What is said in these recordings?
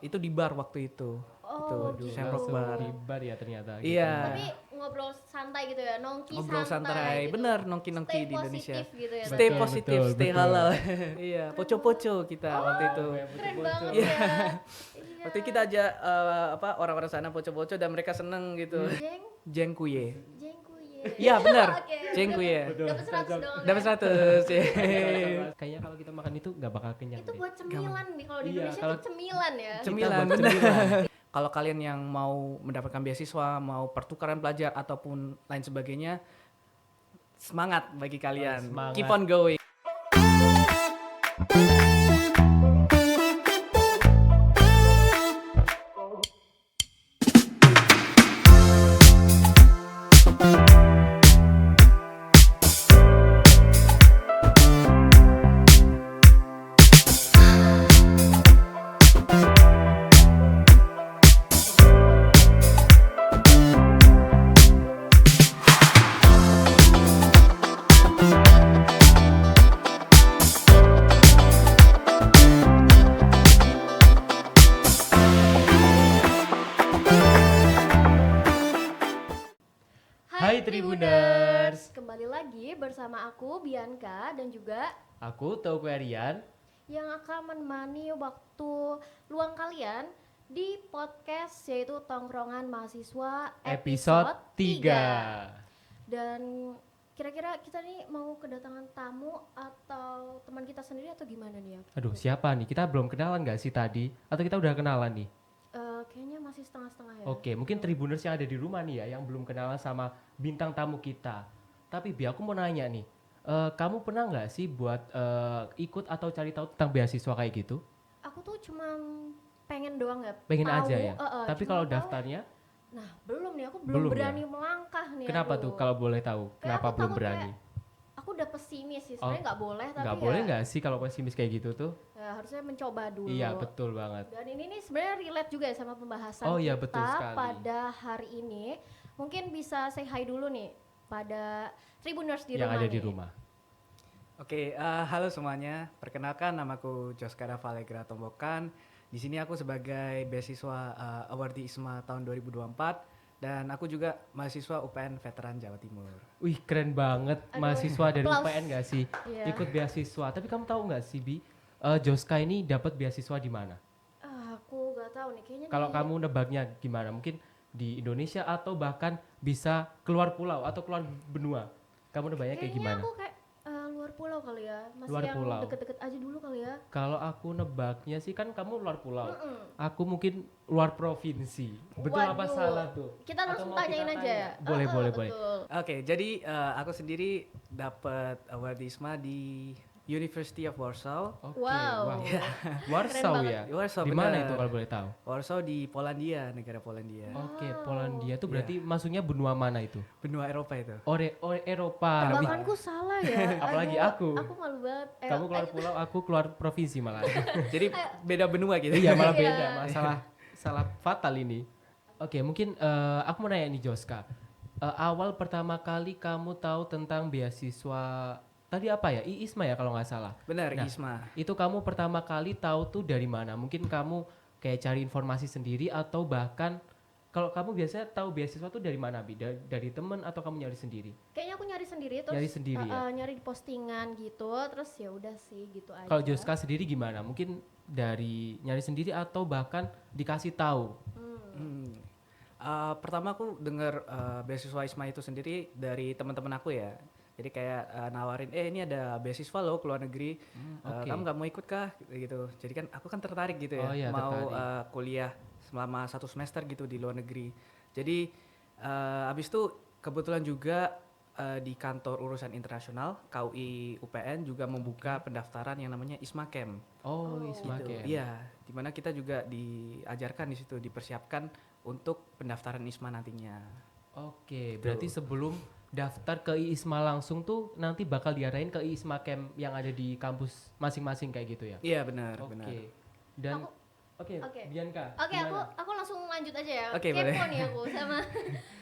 itu di bar waktu itu. Oh, Itu gitu. Shamrock langsung Bar. di bar ya ternyata. Iya. Tapi ngobrol santai gitu ya, nongki Ngobrol santai, gitu. bener nongki-nongki Stay di Indonesia. positif gitu ya. Stay Betul, positif, betul, stay betul. halal. Iya, poco-poco kita waktu itu. Keren banget ya. Iya. Waktu itu kita ajak orang-orang sana poco-poco dan mereka seneng gitu. Jengkuye. Jengkuye. Iya benar. Oke, Jengkuye. Dapat 100 dong. Dapat 100. Ya. Kayaknya kalau kita makan itu nggak bakal kenyang. Itu deh. buat cemilan nih kalau di Iya, Indonesia kalau- itu cemilan ya. Cemilan, Kita buat bener. cemilan. Kalau kalian yang mau mendapatkan beasiswa, mau pertukaran pelajar ataupun lain sebagainya, semangat bagi kalian. Semangat. Keep on going. Hai Tribuners. Kembali lagi bersama aku Bianca dan juga Aku Tauku Arian. yang akan menemani waktu luang kalian di podcast yaitu Tongkrongan Mahasiswa Episode 3. Dan kira-kira kita nih mau kedatangan tamu atau teman kita sendiri atau gimana nih ya? Aduh, siapa nih? Kita belum kenalan nggak sih tadi? Atau kita udah kenalan nih? Kayaknya masih setengah-setengah ya. Oke, mungkin Tribuners yang ada di rumah nih ya, yang belum kenalan sama bintang tamu kita. Tapi Bi, aku mau nanya nih, kamu pernah nggak sih buat ikut atau cari tahu tentang beasiswa kayak gitu? Aku tuh cuma pengen doang ya. Pengen tahu, aja ya? Tapi cuma kalau tahu. daftarnya, Nah belum nih, aku Belum belum ya? berani melangkah nih. kenapa aduh. tuh kalau boleh tahu? Kayak Kenapa aku belum takut berani? Aku udah pesimis sih, sebenarnya nggak boleh tapi Nggak ya, boleh nggak sih kalau pesimis kayak gitu tuh? ya harusnya mencoba dulu. Iya, betul banget. Dan ini nih sebenarnya relate juga ya sama pembahasan Oh iya, kita betul sekali. pada hari ini. Mungkin bisa say hi dulu nih pada Tribuners di Yang rumah ada di nih. rumah. Oke, halo semuanya. Perkenalkan namaku Joskara Valegra Tombokan. Di sini aku sebagai beasiswa awardee ISMA tahun 2024 dan aku juga mahasiswa UPN Veteran Jawa Timur. Wih, keren banget Aduh, mahasiswa dari applause. UPN nggak sih? Iya. Ikut beasiswa. Tapi kamu tahu nggak sih, Bi? Joska ini dapat beasiswa di mana? Aku nggak tahu nih, kayaknya Kalau di- kamu nebaknya gimana? Mungkin di Indonesia atau bahkan bisa keluar pulau atau keluar benua. Kamu nebaknya kayak kayaknya gimana? aku kayak luar pulau kali ya, masih Luar yang pulau. deket-deket aja dulu kali ya. Kalau aku nebaknya sih kan kamu luar pulau. Mm-mm. Aku mungkin luar provinsi. Betul apa Waduh. salah tuh? Kita Atau langsung mau tanyain kita aja tanya? ya. Boleh, boleh, boleh. Betul. Oke, jadi aku sendiri dapat award ISMA di University of Warsaw. Oke, Wow. Warsaw Keren ya? Warsaw, Di mana bener. itu kalau boleh tahu? Warsaw di Polandia, negara Polandia. Oke, Wow. Polandia itu berarti masuknya benua mana itu? Benua Eropa itu. Eropa. Wih, Bahkanku salah ya. Apalagi Aduh, aku. Aku malu banget. kamu keluar pulau, aku keluar provinsi malah. Jadi beda benua gitu. Iya, malah Iya. beda. Masalah salah fatal ini. Oke, mungkin aku mau nanya nih Joska. Awal pertama kali kamu tahu tentang beasiswa tadi apa ya? ISMA ya kalau nggak salah. Benar, Nah, ISMA. Itu kamu pertama kali tahu tuh dari mana? Mungkin kamu kayak cari informasi sendiri atau bahkan kalau kamu biasanya tahu beasiswa tuh dari mana, Bi? Dari temen atau kamu nyari sendiri? Kayaknya aku nyari sendiri terus Nyari sendiri ya? nyari di postingan gitu, terus ya udah sih gitu aja. Kalau Joska sendiri gimana? Mungkin dari nyari sendiri atau bahkan dikasih tahu? Hmm. Pertama aku dengar beasiswa ISMA itu sendiri dari teman-teman aku ya. Jadi kayak nawarin, ini ada beasiswa loh ke luar negeri. Oke. Kamu nggak mau ikut kah? Gitu. Jadi kan aku kan tertarik gitu ya, Oh iya, mau tertarik. kuliah selama 1 semester gitu di luar negeri. Jadi abis itu kebetulan juga di kantor urusan internasional KUI UPN juga membuka pendaftaran yang namanya ISMA Camp. Oh, ISMA Gitu. Camp. Iya, dimana kita juga diajarkan di situ, dipersiapkan untuk pendaftaran ISMA nantinya. Oke, berarti sebelum daftar ke ISMA langsung tuh nanti bakal diarahin ke ISMA Camp yang ada di kampus masing-masing kayak gitu ya? Iya benar, Oke. benar. Dan Oke. Bianca. Oke, gimana? aku langsung lanjut aja ya. Oke, Kepo boleh. nih aku sama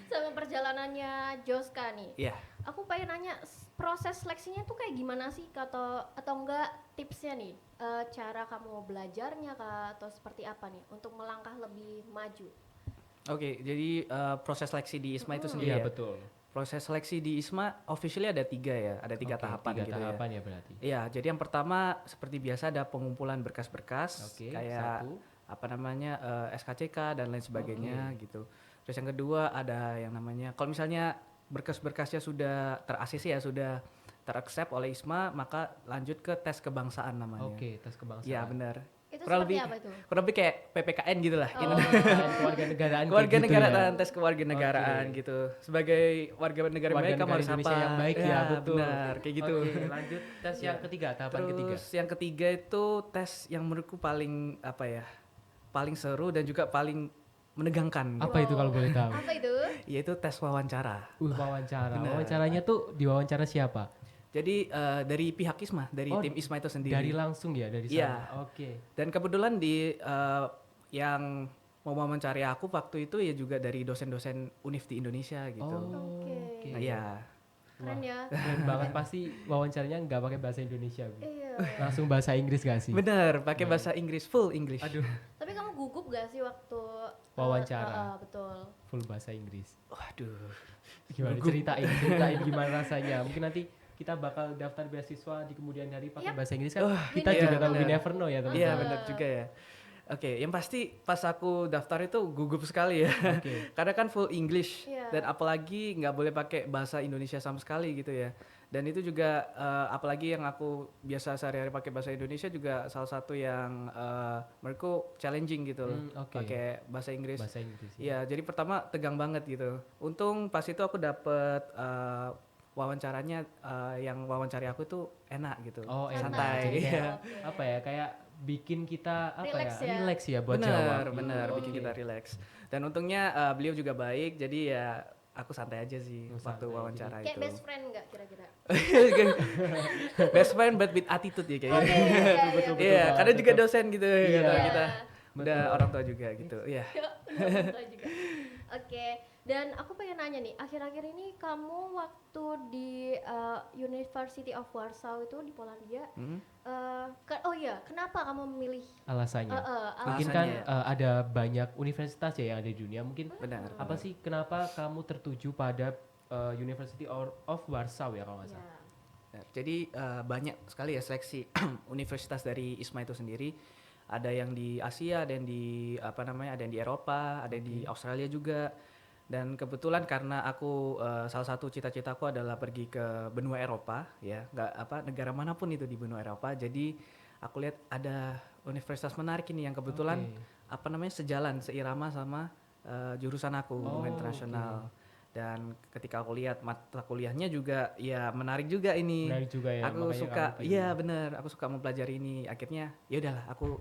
sama perjalanannya Joska nih. Iya. aku pengen nanya proses seleksinya tuh kayak gimana sih, atau enggak tipsnya nih, cara kamu belajarnya kah atau seperti apa nih untuk melangkah lebih maju? Oke, jadi proses seleksi di ISMA itu sendiri Iya ya. betul. Proses seleksi di ISMA officially ada 3 ya, ada 3 Oke, tahapan 3 gitu ya. tahapan ya berarti. Iya, jadi yang pertama seperti biasa ada pengumpulan berkas-berkas Oke, kayak satu. apa namanya SKCK dan lain sebagainya gitu. Terus yang kedua ada yang namanya kalau misalnya berkas-berkasnya sudah ter-ACC ya, sudah ter-accept oleh ISMA, maka lanjut ke tes kebangsaan namanya. Oke, tes kebangsaan. Iya, benar. Itu Kurang seperti lebih apa itu? kurang lebih kayak PPKN gitu lah. Oh, Kewarganegaraan kayak Keluarga gitu negaraan, ya. tes kewarganegaraan Oke. gitu. Sebagai warga negara Warga baik kamu negara harus Indonesia apa? yang baik ya, betul. Benar, kayak gitu. Oke, lanjut tes yang Iya. ketiga, tahapan ketiga. Terus yang ketiga itu tes yang menurutku paling apa ya? Paling seru dan juga paling menegangkan. Apa itu kalau boleh tahu? Apa itu? Yaitu tes wawancara. Wawancara. Benar. Wawancaranya tuh diwawancara siapa? Jadi dari pihak ISMA, dari Oh, tim ISMA itu sendiri. Dari langsung ya, dari Iya. sana. Oke. Dan kebetulan yang mau mencari aku waktu itu ya juga dari dosen-dosen univ di Indonesia gitu. Oke. Nah, iya. Keren ya. Keren banget, pasti wawancaranya nggak pakai bahasa Indonesia, Bu. Iya. Langsung bahasa Inggris gak sih? Bener, pakai bahasa Inggris, full English. Aduh, Tapi kamu gugup gak sih waktu Wawancara. betul. full bahasa Inggris. Waduh. Gimana ceritain gimana rasanya. Mungkin nanti kita bakal daftar beasiswa di kemudian hari pakai Yap. bahasa Inggris kan. Kita iya, juga tahu we benar. never know ya, teman. Iya benar juga ya. Oke, yang pasti pas aku daftar itu gugup sekali ya. Oke. Karena kan full English Iya. dan apalagi nggak boleh pakai bahasa Indonesia sama sekali gitu ya. Dan itu juga apalagi yang aku biasa sehari-hari pakai bahasa Indonesia juga salah satu yang menurutku challenging gitu loh. Oke. Pakai bahasa Inggris. Bahasa Inggris. Ya. Iya, jadi pertama tegang banget gitu. Untung pas itu aku dapet wawancaranya yang wawancari aku tuh enak gitu. Oh, enak. Santai. Jadi Iya. kayak, apa ya? Kayak bikin kita apa Relax ya? ya. Relax ya buat jawab. Bener, Oke. bikin kita relax. Dan untungnya beliau juga baik, jadi ya aku santai aja sih Oh, waktu santai. wawancara Kayak itu. best friend gak kira-kira? Best friend but with attitude ya kayaknya. Oke, iya, betul, iya. Iya, banget, karena juga betul. dosen gitu Iya. kata Iya. kita. Betul. Udah orang tua juga gitu. Iya. Betul juga. Oke, dan aku pengen nanya nih, akhir-akhir ini kamu waktu di University of Warsaw itu di Polandia, Hmm? oh iya, kenapa kamu memilih? Alasannya. Mungkin Alasannya kan ya. ada banyak universitas ya yang ada di dunia. Mungkin Benar. apa sih kenapa kamu tertuju pada University of Warsaw ya kalau nggak salah? Ya. Nah, jadi banyak sekali ya seleksi universitas dari ISMA itu sendiri. Ada yang di Asia, ada yang di apa namanya, ada yang di Eropa, ada yang di Australia juga. Dan kebetulan karena aku salah satu cita-citaku adalah pergi ke benua Eropa, ya, nggak apa negara manapun itu di benua Eropa. Jadi aku lihat ada universitas menarik ini yang kebetulan Oke. apa namanya sejalan, seirama sama jurusan aku hubungan Oh, internasional. Dan ketika aku lihat mata kuliahnya juga ya menarik juga ini. Menarik juga ya. Aku makanya suka, kamu pilih. iya bener, aku suka mempelajari ini. Akhirnya ya udahlah, aku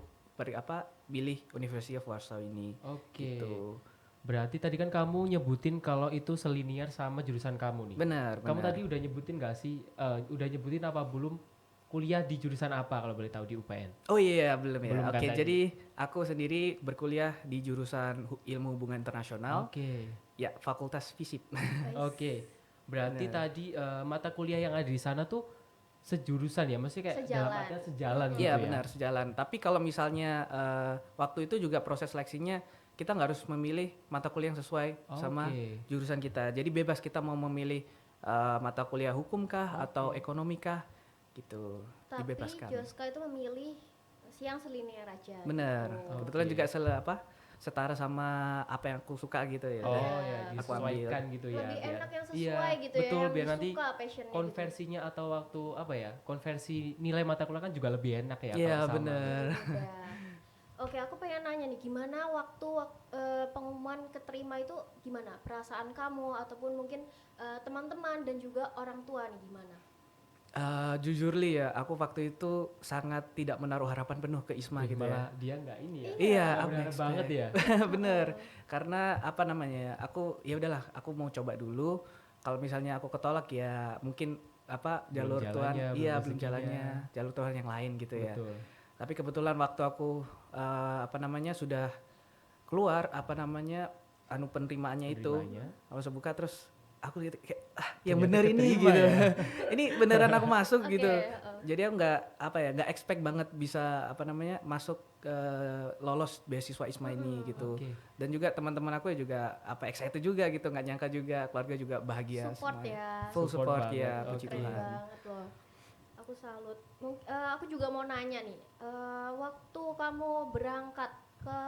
pilih University of Warsaw ini. Oke. Gitu. Berarti tadi kan kamu nyebutin kalau itu selinier sama jurusan kamu nih. Benar, Kamu benar. tadi udah nyebutin gak sih? Udah nyebutin apa belum kuliah di jurusan apa kalau boleh tahu di UPN? Oh iya, belum ya. Belum kan Oke, tadi. jadi aku sendiri berkuliah di jurusan Ilmu Hubungan Internasional, Oke. ya Fakultas FISIP. Oke. Berarti Benar. tadi mata kuliah yang ada di sana tuh sejurusan ya, maksudnya kayak dalam Sejalan. artian sejalan gitu Iya ya. benar, sejalan. Tapi kalau misalnya waktu itu juga proses seleksinya kita nggak harus memilih mata kuliah yang sesuai sama Oke. jurusan kita. Jadi bebas kita mau memilih mata kuliah hukum kah atau ekonomi kah gitu. Tapi Dibebaskan. Joska itu memilih yang selinier aja. Benar. gitu. Kebetulan Oke. juga setara sama apa yang aku suka gitu ya. Oh Iya. ya, Aku ambil. disesuaikan gitu ya. Lebih biar- enak yang Iya, sesuai gitu betul, ya, yang biar nanti disuka passionnya konversinya atau waktu apa ya, konversi nilai mata kuliah kan juga lebih enak ya. Iya kalau sama. benar. gitu. Udah. Oke, aku pengen nanya nih, gimana waktu pengumuman keterima itu, gimana perasaan kamu ataupun mungkin teman-teman dan juga orang tua nih gimana? Jujur li ya, aku waktu itu sangat tidak menaruh harapan penuh ke ISMA Wih, gitu ya. malah dia nggak ini ya. Iya, Nggak aku berharap banget expect. ya. Bener, karena apa namanya ya, aku ya udahlah, aku mau coba dulu. Kalau misalnya aku ketolak ya mungkin apa Belum jalur Tuhan, jalannya, belum iya belum rezekinya. jalannya, jalur Tuhan yang lain gitu ya. Betul. Tapi kebetulan waktu aku apa namanya sudah keluar apa namanya penerimaannya itu, Penerimanya. aku langsung buka terus aku lihat kayak yang Ternyata bener ini keterima gitu. ya. Ini beneran aku masuk Oke, gitu. heeh. Jadi aku nggak expect banget bisa masuk lolos beasiswa ISMA ini gitu. Oke. Dan juga teman-teman aku juga excited juga gitu, nggak nyangka juga keluarga juga bahagia Support semuanya. ya. Full Support support ya, banget, puji oke. Keren Tuhan. banget loh. Aku salut. Aku juga mau nanya nih, waktu kamu berangkat ke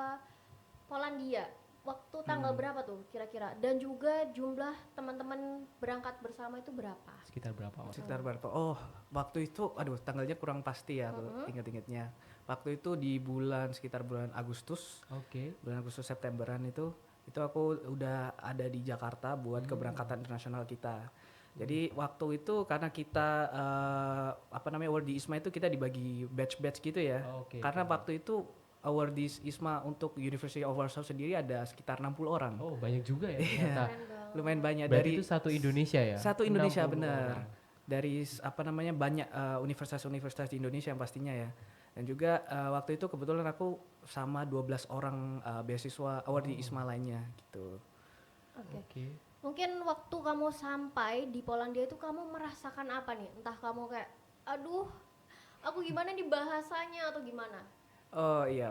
Polandia, waktu tanggal berapa tuh kira-kira? Dan juga jumlah teman-teman berangkat bersama itu berapa? Sekitar berapa orang? Sekitar berapa? Oh, waktu itu tanggalnya kurang pasti ya aku inget-ingetnya. Waktu itu di sekitar bulan Agustus, Oke. bulan Agustus Septemberan itu aku udah ada di Jakarta buat keberangkatan internasional kita. Jadi waktu itu karena kita award di ISMA itu kita dibagi batch-batch gitu ya. Oke, Karena oke. waktu itu award di ISMA untuk University of Warsaw sendiri ada sekitar 60 orang. Oh, banyak juga ya ternyata. Keren banget. Lumayan banyak Berarti dari itu satu Indonesia ya? satu Indonesia 60 benar. orang. Dari banyak universitas-universitas di Indonesia yang pastinya ya. Dan juga waktu itu kebetulan aku sama 12 orang beasiswa award di ISMA lainnya gitu. Oke. Oke. Mungkin waktu kamu sampai di Polandia itu kamu merasakan apa nih? Entah kamu kayak, aduh, aku gimana nih bahasanya atau gimana? Oh iya,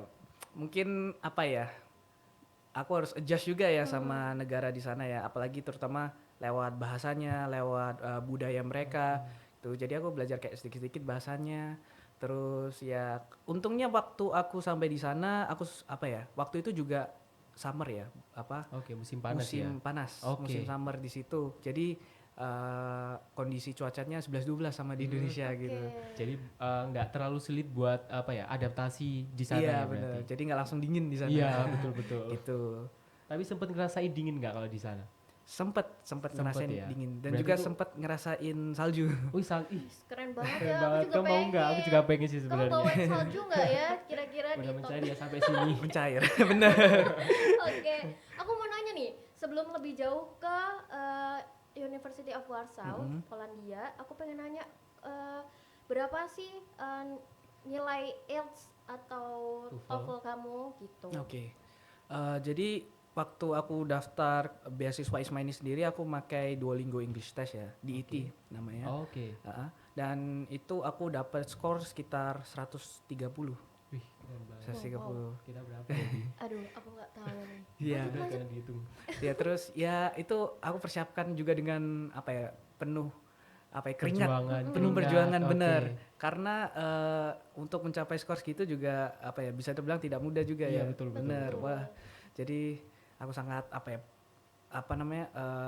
mungkin aku harus adjust juga ya sama negara di sana ya, apalagi terutama lewat bahasanya, lewat budaya mereka. Tuh, jadi aku belajar kayak sedikit-sedikit bahasanya. Terus ya, untungnya waktu aku sampai di sana, waktu itu juga summer ya, Oke, musim panas ya. musim panas, Oke. musim summer di situ. Jadi kondisi cuacanya 11-12 sama di Indonesia gitu. Oke. Jadi nggak terlalu sulit buat adaptasi di sana Iya ya benar. berarti. Jadi nggak langsung dingin di sana. Iya, betul betul. Gitu. Tapi sempet ngerasain dingin nggak kalau di sana? Sempet Sempet ngerasain ya? dingin dan Berarti juga itu- sempet ngerasain salju. Wih, ih, Keren banget keren ya, banget. aku juga Kamu mau nggak? Aku pengen. juga pengen sih Kamu sebenarnya. bawain salju nggak ya kira-kira di Udah top? mencari ya sampai sini. Mencair. Bener. Oke, aku mau nanya nih, sebelum lebih jauh ke University of Warsaw, Polandia, aku pengen nanya berapa sih nilai IELTS atau TOEFL. TOEFL kamu gitu? Oke. Jadi waktu aku daftar beasiswa ISMA ini sendiri aku pakai Duolingo English Test ya di IT namanya. Oke. Dan itu aku dapat skor sekitar 130. Wih, keren banget. 130. Kita berapa ya? Bi? Aduh, aku nggak tahu nih. Iya. Udah jangan dihitung. Ya terus ya itu aku persiapkan juga dengan penuh keringat, Perjuangan, penuh keringat, perjuangan oke. bener. Karena untuk mencapai skor segitu juga bisa dibilang tidak mudah juga Iya, ya. betul, betul, Bener. betul. Wah. Jadi aku sangat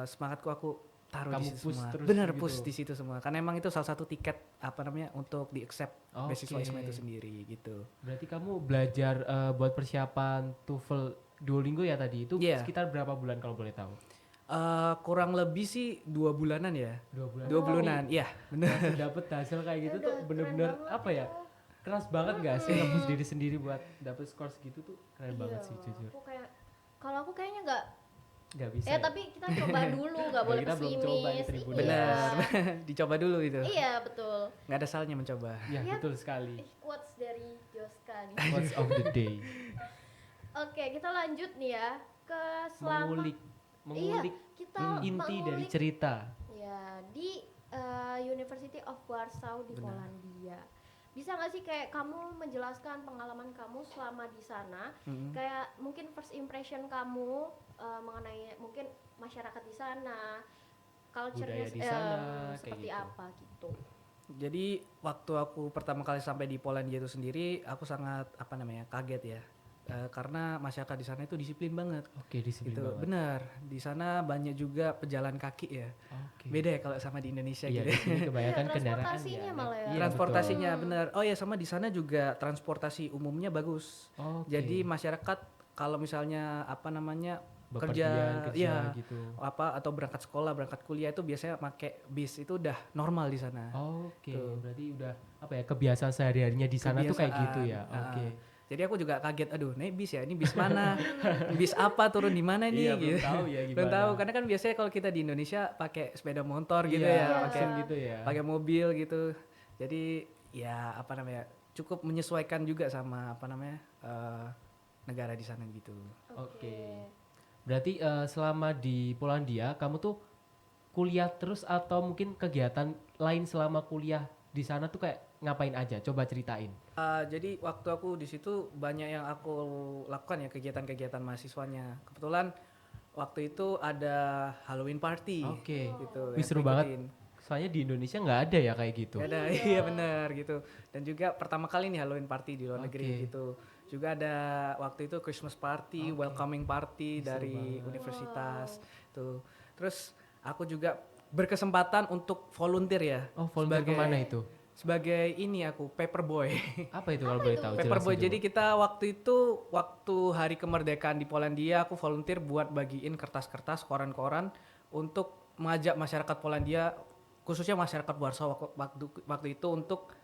semangatku aku taruh Kamu di situ push semua. terus Bener gitu. push di situ semua. Karena emang itu salah satu tiket untuk di accept beasiswa Oke. ISMA itu sendiri gitu. Berarti kamu belajar buat persiapan TOEFL Duolingo ya tadi itu Iya. sekitar berapa bulan kalau boleh tahu? Kurang lebih sih 2 bulanan ya. 2 bulan. 2 bulanan. Iya, bener. Langsung dapet hasil kayak gitu Ya tuh udah, bener-bener keren banget apa ya? itu. Keras banget gak sih nge-push diri sendiri buat dapet skor segitu tuh keren banget Iya, sih jujur. kalau aku kayaknya nggak. Gak bisa. Ya tapi kita coba dulu, nggak Ya, boleh kita belum pesimis. coba nih, Tribun. Bener. Iya. Dicoba dulu itu. Iya betul. Nggak ada salahnya mencoba. Ya Iya. betul sekali. Quotes dari Joska nih. Quotes of the day. Oke, kita lanjut nih ya ke selama. Mengulik Kita inti dari mengulik, cerita. ya di University of Warsaw di Benar. Polandia. Bisa nggak sih kayak kamu menjelaskan pengalaman kamu selama di sana? Mm-mm. Kayak mungkin first impression kamu mengenai mungkin masyarakat di sana, culture-nya Budaya di sana, kayak seperti gitu. apa gitu. Jadi waktu aku pertama kali sampai di Polandia itu sendiri, aku sangat kaget ya. Karena masyarakat di sana itu disiplin banget. Oke, disiplin Gitu. banget. Benar. Di sana banyak juga pejalan kaki ya. Oke. Beda ya kalau sama di Indonesia Iya, gitu. di sini kebanyakan Iya, kendaraan transportasinya ya. malah ya. Iya, Transportasinya betul. benar. Oh ya, sama di sana juga transportasi umumnya bagus. betul. Oke. Jadi masyarakat kalau misalnya Bepergian, iya, gitu. atau berangkat sekolah, berangkat kuliah itu biasanya pakai bis, itu udah normal di sana. Oke, Tuh. berarti udah kebiasaan sehari-harinya di sana tuh kayak gitu ya. Kebiasaan, Oke. Jadi aku juga kaget, aduh, naik bis ya, ini bis mana? Bis apa, turun di mana nih? Iya, belum gitu. tahu ya Belum gimana. tahu, karena kan biasanya kalau kita di Indonesia pakai sepeda motor gitu Iya, ya, langsung gitu ya. pakai mobil gitu. Jadi ya cukup menyesuaikan juga sama negara di sana gitu. Oke. Berarti selama di Polandia kamu tuh kuliah terus atau mungkin kegiatan lain selama kuliah di sana tuh kayak ngapain aja? Coba ceritain. Jadi waktu aku di situ banyak yang aku lakukan ya kegiatan-kegiatan mahasiswanya. Kebetulan waktu itu ada Halloween party Oke. gitu Wih yang aku seru banget. ikutin. Soalnya di Indonesia nggak ada ya kayak gitu. Gak ada, Iya. iya benar gitu. Dan juga pertama kali nih Halloween party di luar negeri Oke. gitu. Juga ada waktu itu Christmas party, Oke. welcoming party Ih, seru dari banget. universitas tuh. Terus aku juga berkesempatan untuk volunteer ya Oh, volunteer kemana itu? sebagai ini aku paperboy. Apa itu kalau Apa boleh itu? tahu? Paperboy. Jelasin Jadi coba. kita waktu hari kemerdekaan di Polandia aku volunteer buat bagiin kertas-kertas, koran-koran untuk mengajak masyarakat Polandia khususnya masyarakat Warsaw waktu itu untuk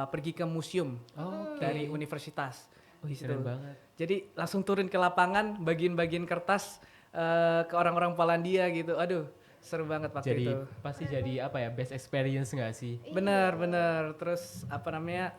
pergi ke museum Oke. dari universitas. Wih, Di situ. keren banget. Jadi langsung turun ke lapangan bagiin-bagiin kertas ke orang-orang Polandia gitu. Aduh, seru banget waktu Jadi itu. pasti jadi apa ya, best experience nggak sih? Bener. Terus apa namanya?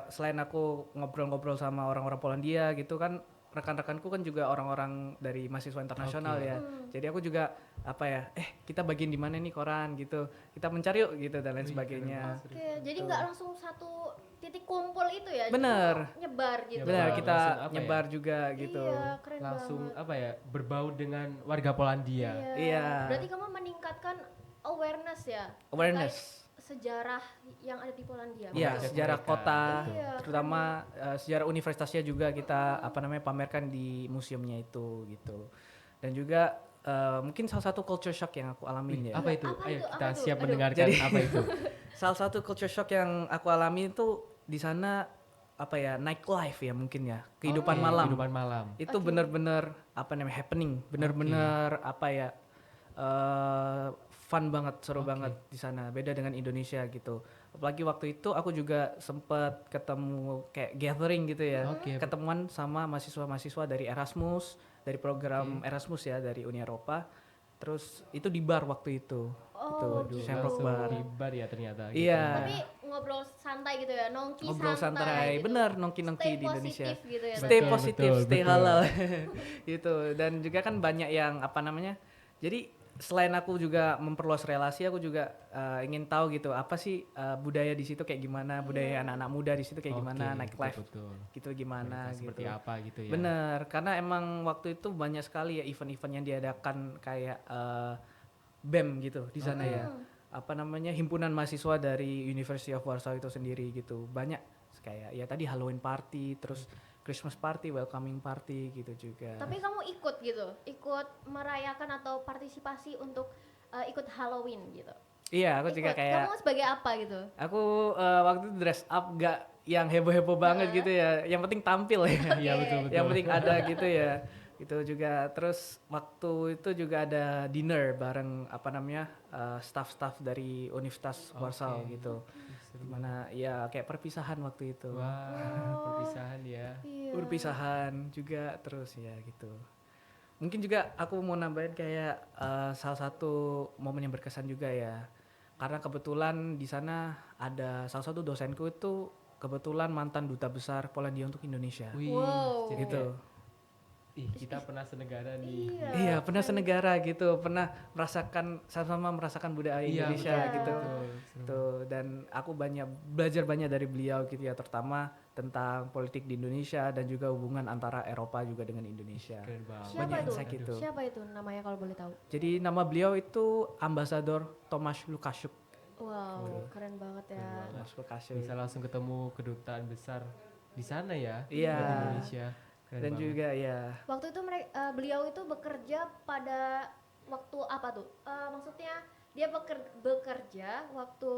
Selain aku ngobrol-ngobrol sama orang-orang Polandia gitu kan, rekan-rekanku kan juga orang-orang dari mahasiswa internasional Oke. ya. Jadi aku juga apa ya? Kita bagiin di mana nih koran gitu. Kita mencari yuk gitu dan lain Wih, sebagainya. Oke, jadi nggak langsung satu titik kumpul itu ya, Bener. justru nyebar gitu. Benar, Nyebar, kita langsung apa ya? nyebar juga gitu. Iya, keren Langsung banget. apa ya, berbau dengan warga Polandia. Iya. Berarti kamu meningkatkan awareness ya Awareness. terkait sejarah yang ada di Polandia. Iya, Mengajak sejarah mereka. kota, Iya, terutama sejarah universitasnya juga kita apa namanya pamerkan di museumnya itu gitu. Dan juga mungkin salah satu culture shock yang aku alamin ya. Apa itu? Apa Ayo itu? kita Apa itu? siap Aduh. mendengarkan Jadi- apa itu. Salah satu culture shock yang aku alami itu di sana apa ya nightlife ya mungkin ya kehidupan Oke, malam. Kehidupan malam. Itu Oke. bener-bener apa namanya happening, bener-bener apa ya fun banget, seru Oke. banget di sana. Beda dengan Indonesia gitu. Apalagi waktu itu aku juga sempat ketemu kayak gathering gitu ya, Oke. ketemuan sama mahasiswa-mahasiswa dari Erasmus, dari program Erasmus ya dari Uni Eropa. Terus itu di bar waktu itu. Oh, Itu gitu. Shamrock Langsung Bar. di bar ya ternyata. Iya. Tapi ngobrol santai gitu ya, nongki Ngobrol santai, gitu. bener nongki-nongki Stay di Indonesia. positif gitu ya. Stay Betul, positif, betul, stay betul. halal. Gitu. Dan juga kan banyak yang apa namanya? Jadi selain aku juga memperluas relasi, aku juga ingin tahu gitu apa sih budaya di situ kayak gimana, budaya anak-anak muda di situ kayak gimana, Oke, nightlife betul. gitu gimana Mereka gitu. seperti apa gitu ya. Bener, karena emang waktu itu banyak sekali ya event-event yang diadakan kayak BEM gitu di sana ya. Apa namanya himpunan mahasiswa dari University of Warsaw itu sendiri gitu. Banyak kayak ya tadi Halloween party, terus Christmas party, welcoming party gitu juga. Tapi kamu ikut gitu, ikut merayakan atau partisipasi untuk ikut Halloween gitu. Iya, aku juga Ikut. kayak Kamu sebagai apa gitu? aku waktu itu dress up gak yang heboh-heboh banget gitu ya. Yang penting tampil ya. Iya betul betul. Yang penting ada gitu ya. Itu juga terus waktu itu juga ada dinner bareng apa namanya staff-staff dari Universitas Warsaw gitu. Dimana ya kayak perpisahan waktu itu. Wah, perpisahan ya. Iya. Perpisahan juga terus ya gitu. Mungkin juga aku mau nambahin kayak salah satu momen yang berkesan juga ya. Karena kebetulan di sana ada salah satu dosenku itu kebetulan mantan duta besar Polandia untuk Indonesia. Wih, Wow. jadi Gitu. kayak, ih kita pernah senegara nih. Iya, pernah senegara gitu, pernah merasakan sama-sama merasakan budaya Iya, Indonesia betul, gitu. betul. Seru. Tuh, dan aku belajar banyak dari beliau gitu ya, terutama tentang politik di Indonesia dan juga hubungan antara Eropa juga dengan Indonesia. Keren banget. Siapa Banyak itu? insight gitu. Siapa itu namanya kalau boleh tahu? Jadi nama beliau itu Ambasador Tomasz Lukasiuk. Wow, keren banget ya. Tomasz Lukasiuk. Bisa langsung ketemu kedutaan besar di sana ya. Iya. Buat Indonesia. Keren Dan banget. juga ya, Waktu itu beliau itu bekerja pada waktu apa tuh? Maksudnya dia bekerja waktu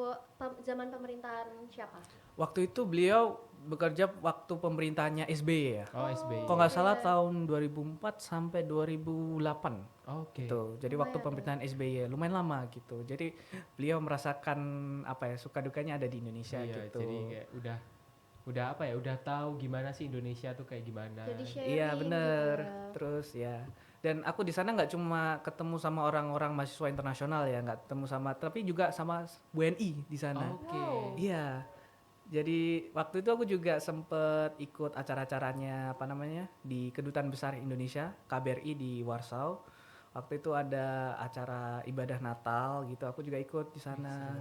zaman pemerintahan siapa? waktu itu beliau bekerja waktu pemerintahannya SBY ya. Oh, SBY. Kalau nggak salah tahun 2004 sampai 2008. Oke. Gitu. Jadi waktu Lumayan pemerintahan SBY lumayan lama gitu. Jadi beliau merasakan apa ya suka dukanya ada di Indonesia Iya, gitu. jadi kayak udah apa ya? Udah tahu gimana sih Indonesia tuh kayak gimana. Jadi sharing Iya bener. gitu ya. Terus ya. Dan aku di sana nggak cuma ketemu sama orang-orang mahasiswa internasional ya, nggak ketemu sama, tapi juga sama WNI di sana. Oke. Wow. Iya. Jadi waktu itu aku juga sempet ikut acara-acaranya apa namanya di Kedutaan Besar Indonesia KBRI di Warsaw waktu itu ada acara ibadah Natal gitu, aku juga ikut di sana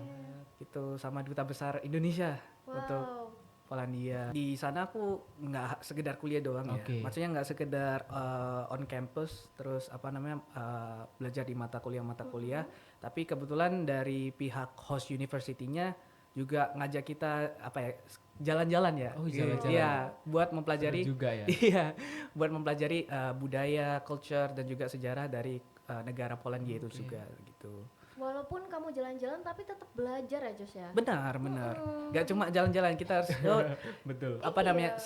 gitu sama Duta Besar Indonesia untuk Wow. Polandia. Di sana aku nggak sekedar kuliah doang ya, Oke. maksudnya nggak sekedar on campus terus apa namanya belajar di mata kuliah, tapi kebetulan dari pihak host university-nya juga ngajak kita apa ya jalan-jalan ya, Oh, gitu. jalan-jalan. Iya, buat Seru mempelajari juga ya. iya, buat mempelajari budaya, culture dan juga sejarah dari negara Polandia itu Oke. juga gitu. Walaupun kamu jalan-jalan tapi tetap belajar ya Jos ya. Benar, gak cuma jalan-jalan, kita harus Betul. apa namanya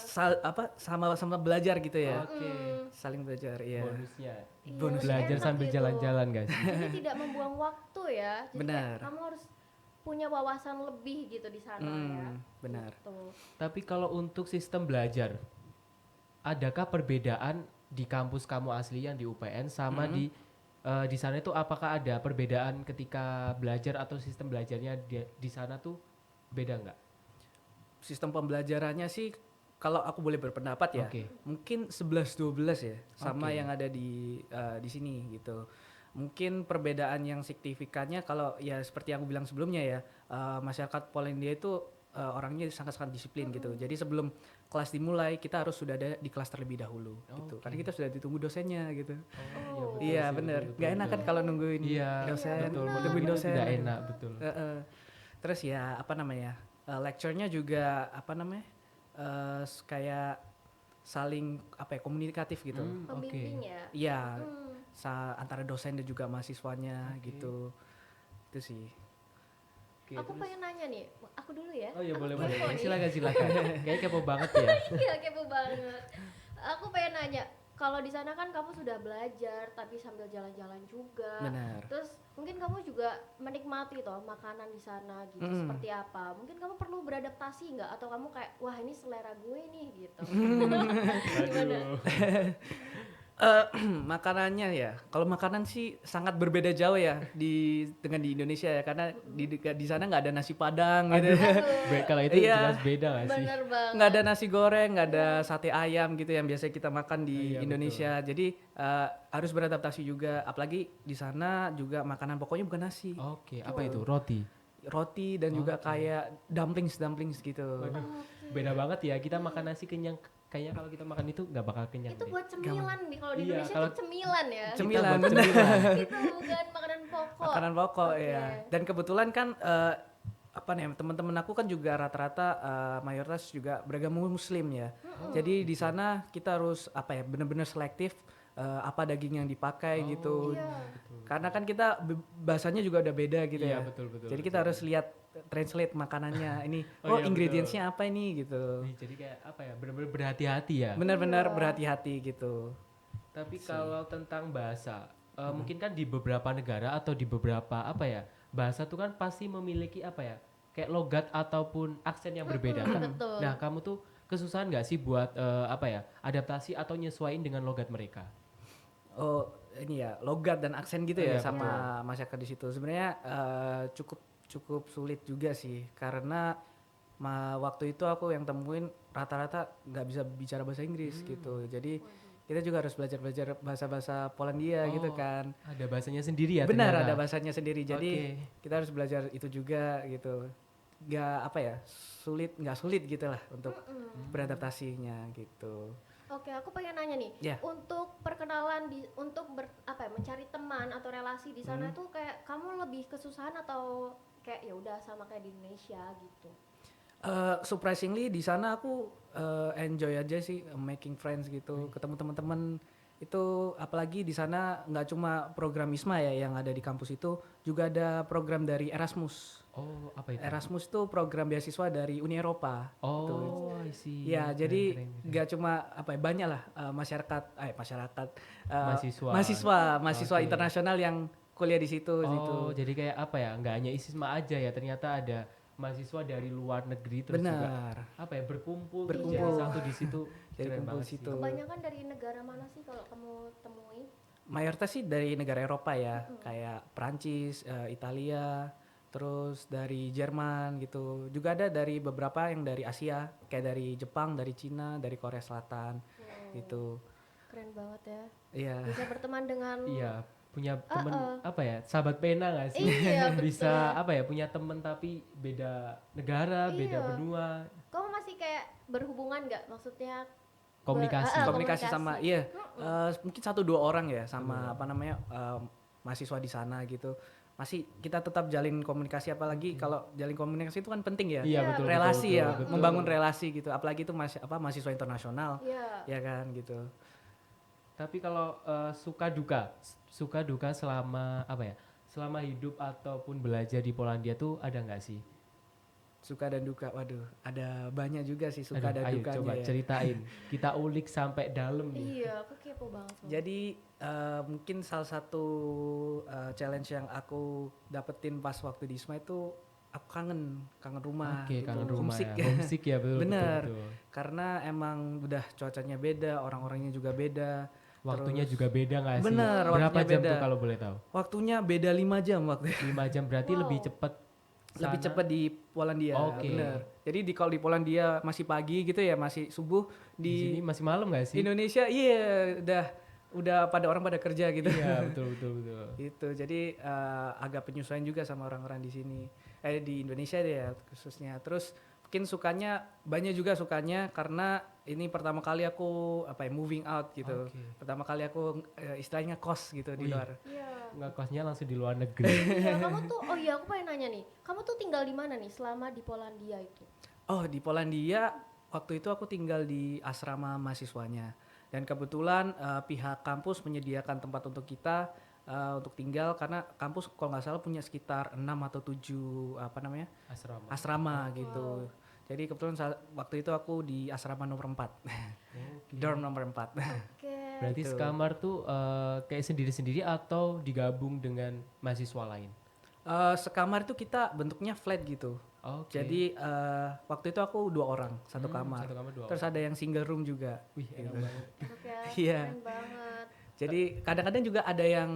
sama-sama belajar gitu ya, Oke. saling belajar ya. Bonusnya Iya, Bonus. lebih belajar enak sambil gitu. jalan-jalan guys. Jadi tidak membuang waktu ya. Jadi Benar. kayak kamu harus punya wawasan lebih gitu di sana ya. Benar. Gitu. Tapi kalau untuk sistem belajar, adakah perbedaan di kampus kamu asli yang di UPN sama di sana itu apakah ada perbedaan ketika belajar atau sistem belajarnya di sana tuh beda nggak? Sistem pembelajarannya sih kalau aku boleh berpendapat ya, Oke. mungkin 11-12 ya, sama Oke. yang ada di sini gitu. Mungkin perbedaan yang signifikannya kalau ya seperti yang aku bilang sebelumnya ya, masyarakat Polandia itu orangnya sangat-sangat disiplin gitu. Jadi sebelum kelas dimulai kita harus sudah ada di kelas terlebih dahulu gitu. Oke. Karena kita sudah ditunggu dosennya gitu. Oh. Iya bener, gak enak kan kalau nungguin Iya, dosen, betul. nungguin Betul, dosen. tidak enak, betul. Terus ya apa namanya, lecture-nya juga apa namanya, kayak saling apa ya komunikatif gitu. Oke. Pembimbing ya. Iya, Hmm. antara dosen dan juga mahasiswanya Oke. gitu. Itu sih. Oke, Aku terus- pengen nanya nih, aku dulu ya. Oh iya Aku boleh kepo boleh. nih. Silakan. Kayaknya kepo banget ya. Iya kepo banget. Aku pengen nanya, kalau di sana kan kamu sudah belajar tapi sambil jalan-jalan juga. Benar. Terus mungkin kamu juga menikmati toh makanan di sana gitu seperti apa? Mungkin kamu perlu beradaptasi nggak atau kamu kayak wah ini selera gue nih gitu. Gimana? Makanannya ya, kalau makanan sih sangat berbeda jauh ya dengan di Indonesia ya, karena di sana nggak ada nasi padang gitu. Kalau itu Iya. jelas beda nggak sih? Bener banget. Nggak ada nasi goreng, nggak ada sate ayam gitu yang biasa kita makan di Iya, Indonesia. Jadi harus beradaptasi juga, apalagi di sana juga makanan pokoknya bukan nasi, Oke, apa itu? Roti. roti dan juga kayak dumplings gitu. Beda banget ya. Kita makan nasi kenyang. Kayaknya kalau kita makan itu nggak bakal kenyang. Itu deh. buat cemilan nih kalau di Iya, Indonesia kalau- itu cemilan ya. Cemilan, Kita buat bener. cemilan. Itu bukan makanan pokok. Makanan pokok Oke. ya. Dan kebetulan kan apa nih teman-teman aku kan juga rata-rata mayoritas juga beragama Muslim ya. Jadi di sana kita harus apa ya benar-benar selektif apa daging yang dipakai gitu. Iya. Karena kan kita bahasanya juga udah beda gitu Iya, ya. betul. Jadi kita harus lihat translate makanannya ini. Oh, Oh, iya, ingredientsnya apa ini gitu. Nih, jadi kayak apa ya? Benar-benar berhati-hati ya. Benar-benar berhati-hati gitu. Tapi kalau tentang bahasa, mungkin kan di beberapa negara atau di beberapa apa ya, bahasa tuh kan pasti memiliki apa ya, kayak logat ataupun aksen yang berbeda kan. betul. Nah, kamu tuh kesusahan nggak sih buat apa ya, adaptasi atau nyesuaiin dengan logat mereka? Oh, ini ya logat dan aksen gitu Iya, ya sama masyarakat di situ. Sebenarnya cukup sulit juga sih karena waktu itu aku yang temuin rata-rata nggak bisa bicara bahasa Inggris gitu. Jadi kita juga harus belajar bahasa-bahasa Polandia gitu Oh, kan. Ada bahasanya sendiri ya? Benar ternyata? ada bahasanya sendiri. Jadi Oke. kita harus belajar itu juga gitu. Nggak apa ya nggak sulit gitu lah untuk beradaptasinya gitu. Oke, aku pengen nanya nih, Ya. untuk perkenalan mencari teman atau relasi di sana itu kayak kamu lebih kesusahan atau kayak ya udah sama kayak di Indonesia gitu? Surprisingly di sana aku enjoy aja sih making friends gitu, ketemu teman-teman itu apalagi di sana nggak cuma program ISMA ya yang ada di kampus itu, juga ada program dari Erasmus. Oh, apa itu? Erasmus tuh program beasiswa dari Uni Eropa. Oh, I see. Ya, Keren, jadi keren. nggak cuma apa ya, banyak lah masyarakat mahasiswa Oke. internasional yang kuliah di situ Oh, jadi kayak apa ya? Nggak hanya ISISMA aja ya, ternyata ada mahasiswa dari luar negeri terus juga Benar. apa ya berkumpul Berkumpul. jadi satu di situ. Jadi Keren kumpul banget situ. sih. Kebanyakan dari negara mana sih kalau kamu temui? Mayoritas sih dari negara Eropa ya, kayak Prancis, Italia, terus dari Jerman gitu. Juga ada dari beberapa yang dari Asia, kayak dari Jepang, dari Cina, dari Korea Selatan gitu. Keren banget ya. Iya. Bisa berteman dengan Iya, punya temen Heeh. apa ya, sahabat pena nggak sih? Iya, Bisa betul. apa ya, punya temen tapi beda negara, beda Iya. benua, Kamu masih kayak berhubungan nggak? Maksudnya komunikasi. Komunikasi sama komunikasi. iya, mungkin satu dua orang ya Satu sama orang. apa namanya mahasiswa di sana gitu. Masih kita tetap jalin komunikasi, apalagi kalau jalin komunikasi itu kan penting ya. Iya, Iya, betul betul Relasi betul ya, betul. membangun relasi gitu. Apalagi itu mahasiswa internasional, Iya. ya kan gitu. Tapi kalau suka duka selama apa ya? Selama hidup ataupun belajar di Polandia tuh ada nggak sih? Suka dan duka, waduh, ada banyak juga sih suka Aduh, dan ayo dukanya coba ya. ceritain. Kita ulik sampai dalam nih. Iya, aku kepo banget soalnya. Jadi mungkin salah satu challenge yang aku dapetin pas waktu di ISMA itu aku kangen rumah Oke, gitu, kangen rumah homesick. ya. Homesick ya, betul betul Bener, betul. karena emang udah cuacanya beda, orang-orangnya juga beda. Waktunya Terus juga beda nggak sih? bener, Berapa waktunya jam beda. tuh kalau boleh tahu? Waktunya beda 5 jam waktu 5 jam berarti lebih Wow. cepat lebih sana. cepat di Polandia, Oke. bener. Jadi kalau di Polandia masih pagi gitu ya, masih subuh. Di sini Di masih malam nggak sih? Indonesia iya udah pada orang pada kerja gitu. Iya, betul betul betul. Itu jadi agak penyesuaian juga sama orang-orang di sini, di Indonesia deh ya khususnya. Terus mungkin sukanya banyak juga sukanya karena ini pertama kali aku apa ya moving out gitu. Oke. Pertama kali aku istilahnya kos gitu di Wih. luar. Iya. Nggak kosnya langsung di luar negeri. Iya, kamu tuh, oh iya aku pengen nanya nih, kamu tuh tinggal di mana nih selama di Polandia itu? Oh, di Polandia waktu itu aku tinggal di asrama mahasiswanya. Dan kebetulan pihak kampus menyediakan tempat untuk kita untuk tinggal karena kampus kalau nggak salah punya sekitar 6 atau 7 apa namanya? Asrama. Asrama Wow. gitu. Jadi kebetulan waktu itu aku di asrama nomor 4. Oke. Dorm nomor 4. Oke. Berarti Gitu. sekamar tuh kayak sendiri-sendiri atau digabung dengan mahasiswa lain? Sekamar itu kita bentuknya flat gitu. Oke. Jadi waktu itu aku 2 orang, satu kamar. Satu kamar dua Terus orang. ada yang single room juga. Wih, enak gitu. banget. Oke, Iya. keren banget. Jadi kadang-kadang juga ada yang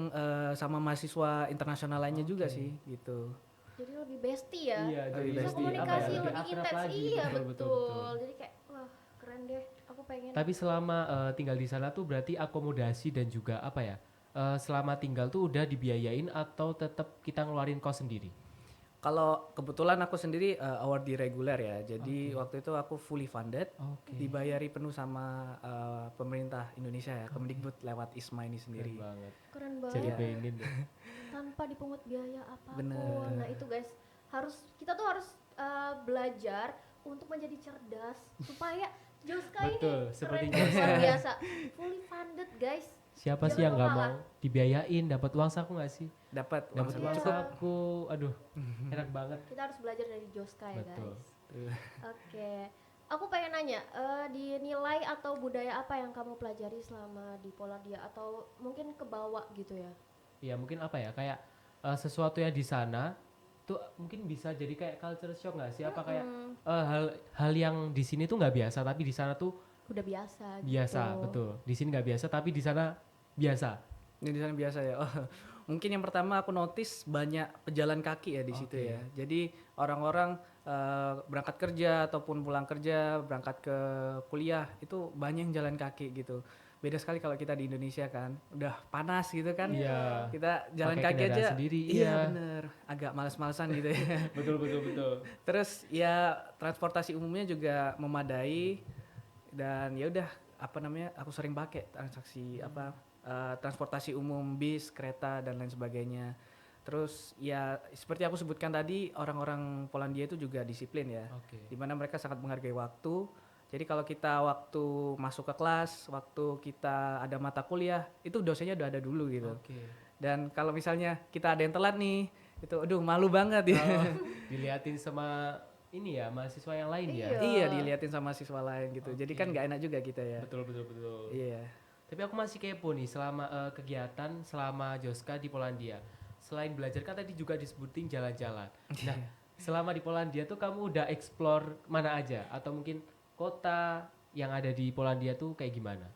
sama mahasiswa internasional lainnya juga Oke. sih gitu. Jadi lebih bestie ya. Iya, Lebih Bisa bestie, komunikasi lebih lebih akrab intens. lagi. Iya, Betul, betul. betul. Jadi kayak wah, keren deh. Aku pengen. Tapi selama tinggal di sana tuh berarti akomodasi dan juga apa ya? Selama tinggal tuh udah dibiayain atau tetap kita ngeluarin kos sendiri? Kalau kebetulan aku sendiri awardee reguler ya. Jadi waktu itu aku fully funded, Oke. dibayari penuh sama pemerintah Indonesia ya, Kemendikbud lewat ISMA ini Keren sendiri. banget. Keren Jadi banget. pengen deh. Tanpa dipungut biaya apapun. Bener. Nah, itu guys, kita tuh harus belajar untuk menjadi cerdas supaya Joska ini Betul, keren seperti dan Joska. luar biasa. Fully funded, guys. Siapa sih Jangan yang nggak kalah. mau dibiayain, dapat uang saku nggak sih? Dapat Dapat Iya. uang cukup. saku, aduh, enak banget. Kita harus belajar dari Joska ya, Betul. guys. Oke. Aku pengen nanya, di nilai atau budaya apa yang kamu pelajari selama di Polandia atau mungkin kebawa gitu ya? Ya mungkin apa ya, kayak sesuatu yang di sana tuh mungkin bisa jadi kayak culture shock nggak sih? Apa kayak hal yang di sini tuh nggak biasa, tapi di sana tuh Udah biasa biasa, gitu. betul. Di sini nggak biasa, tapi di sana biasa. Ini di sana biasa ya. Oh, mungkin yang pertama aku notice banyak pejalan kaki ya di situ Oke. ya. Jadi orang-orang berangkat kerja ataupun pulang kerja, berangkat ke kuliah itu banyak yang jalan kaki gitu. Beda sekali kalau kita di Indonesia kan, udah panas gitu kan. Iya. Kita jalan Pakai kaki kendaraan aja. sendiri, Iya iya. bener, agak males-malesan gitu ya. Betul betul betul. Terus ya transportasi umumnya juga memadai dan ya udah apa namanya aku sering pakai transportasi umum, bis, kereta dan lain sebagainya. Terus ya seperti aku sebutkan tadi orang-orang Polandia itu juga disiplin ya, Oke. dimana mereka sangat menghargai waktu. Jadi kalau kita waktu masuk ke kelas, waktu kita ada mata kuliah itu dosennya udah ada dulu gitu. Oke. Dan kalau misalnya kita ada yang telat nih, itu aduh malu banget ya. Oh, diliatin sama ini ya mahasiswa yang lain ya. Iya. Iya diliatin sama siswa lain gitu. Jadi Oke. kan nggak enak juga kita ya. Betul betul betul. Iya. Tapi aku masih kepo nih selama kegiatan selama Joska di Polandia. Selain belajar kan tadi juga disebutin jalan-jalan. Nah, selama di Polandia tuh kamu udah explore mana aja atau mungkin kota yang ada di Polandia tuh kayak gimana?